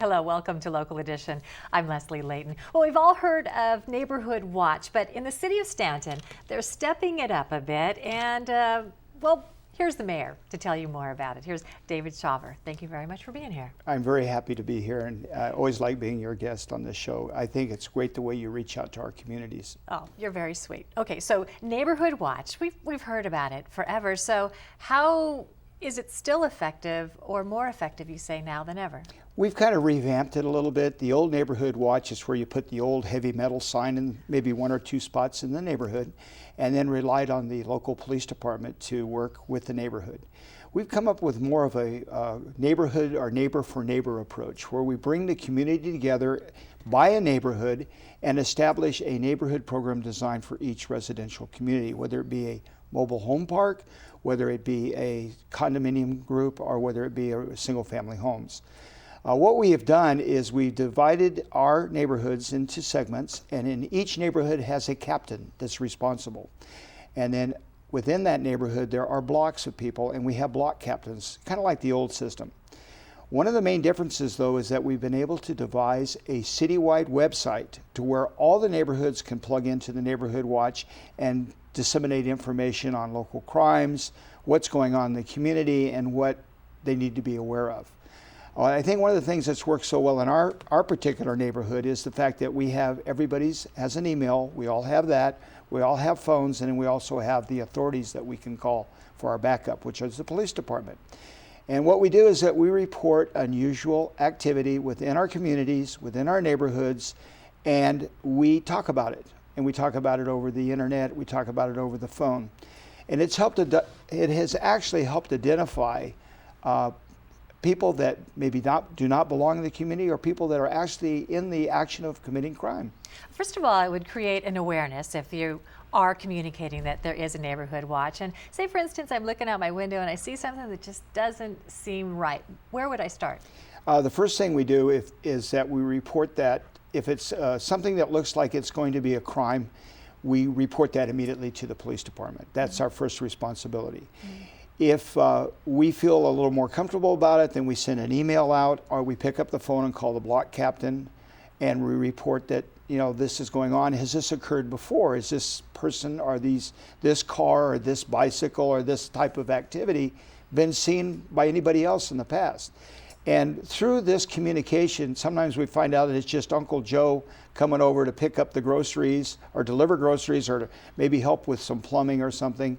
Hello, welcome to Local Edition. I'm Leslie Leyton. Well, we've all heard of Neighborhood Watch, but in the city of Stanton, they're stepping it up a bit. And, well, here's the mayor to tell you more about it. Here's David Shawver. Thank you very much for being here. I'm very happy to be here, and I always like being your guest on this show. I think it's great the way you reach out to our communities. Oh, you're very sweet. Okay, so Neighborhood Watch, we've heard about it forever. So how is it still effective, or more effective, you say, now than ever? We've kind of revamped it a little bit. The old Neighborhood Watch is where you put the old heavy metal sign in maybe one or two spots in the neighborhood, and then relied on the local police department to work with the neighborhood. We've come up with more of a neighborhood or neighbor for neighbor approach, where we bring the community together by a neighborhood and establish a neighborhood program designed for each residential community, whether it be a mobile home park, whether it be a condominium group, or whether it be a single family homes. What we have done is we've divided our neighborhoods into segments, and in each neighborhood has a captain that's responsible. And then within that neighborhood there are blocks of people, and we have block captains, kind of like the old system. One of the main differences, though, is that we've been able to devise a citywide website to where all the neighborhoods can plug into the Neighborhood Watch and disseminate information on local crimes, what's going on in the community, and what they need to be aware of. I think one of the things that's worked so well in our particular neighborhood is the fact that we have everybody's has an email. We all have that. We all have phones, and we also have the authorities that we can call for our backup, which is the police department. And what we do is that we report unusual activity within our communities, within our neighborhoods, and we talk about it. And we talk about it over the internet. We talk about it over the phone. And it has actually helped identify people that maybe do not belong in the community, or people that are actually in the action of committing crime. First of all, it would create an awareness if you are communicating that there is a Neighborhood Watch. And say, for instance, I'm looking out my window and I see something that just doesn't seem right. Where would I start? The first thing we do is that we report that if it's something that looks like it's going to be a crime, we report that immediately to the police department. That's our first responsibility. If we feel a little more comfortable about it, then we send an email out, or we pick up the phone and call the block captain, and we report that, this is going on. Has this occurred before? Is this person or this car or this bicycle or this type of activity been seen by anybody else in the past? And through this communication, sometimes we find out that it's just Uncle Joe coming over to pick up the groceries or deliver groceries, or to maybe help with some plumbing or something.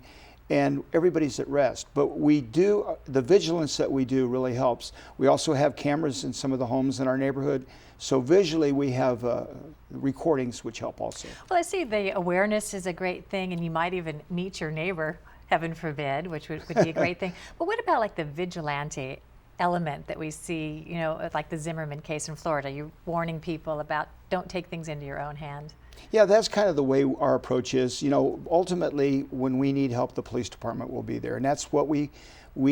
And everybody's at rest. But the vigilance that we do really helps. We also have cameras in some of the homes in our neighborhood. So visually we have recordings which help also. Well, I see the awareness is a great thing, and you might even meet your neighbor, heaven forbid, which would be a great thing. But what about like the vigilante element that we see, like the Zimmerman case in Florida? You're warning people about don't take things into your own hand. Yeah, that's kind of the way our approach is. Ultimately, when we need help, the police department will be there. And that's what we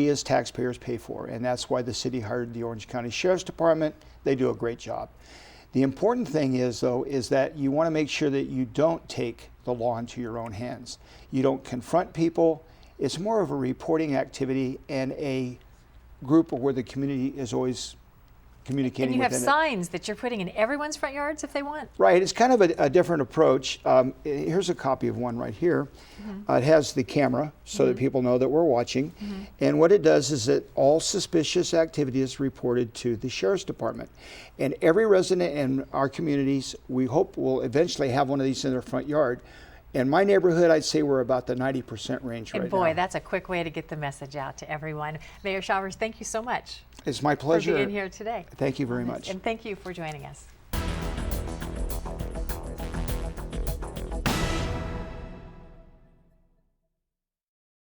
as taxpayers pay for. And that's why the city hired the Orange County Sheriff's Department. They do a great job. The important thing is, though, is that you want to make sure that you don't take the law into your own hands. You don't confront people. It's more of a reporting activity and a group where the community is always communicating. And you have signs that you're putting in everyone's front yards if they want. Right, it's kind of a different approach. Here's a copy of one right here. It has the camera so that people know that we're watching. And what it does is that all suspicious activity is reported to the Sheriff's Department. And every resident in our communities, we hope, will eventually have one of these in their front yard. In my neighborhood, I'd say we're about the 90% range right now. And boy, that's a quick way to get the message out to everyone. Mayor Shawver, thank you so much. It's my pleasure. For being here today. Thank you very much. And thank you for joining us.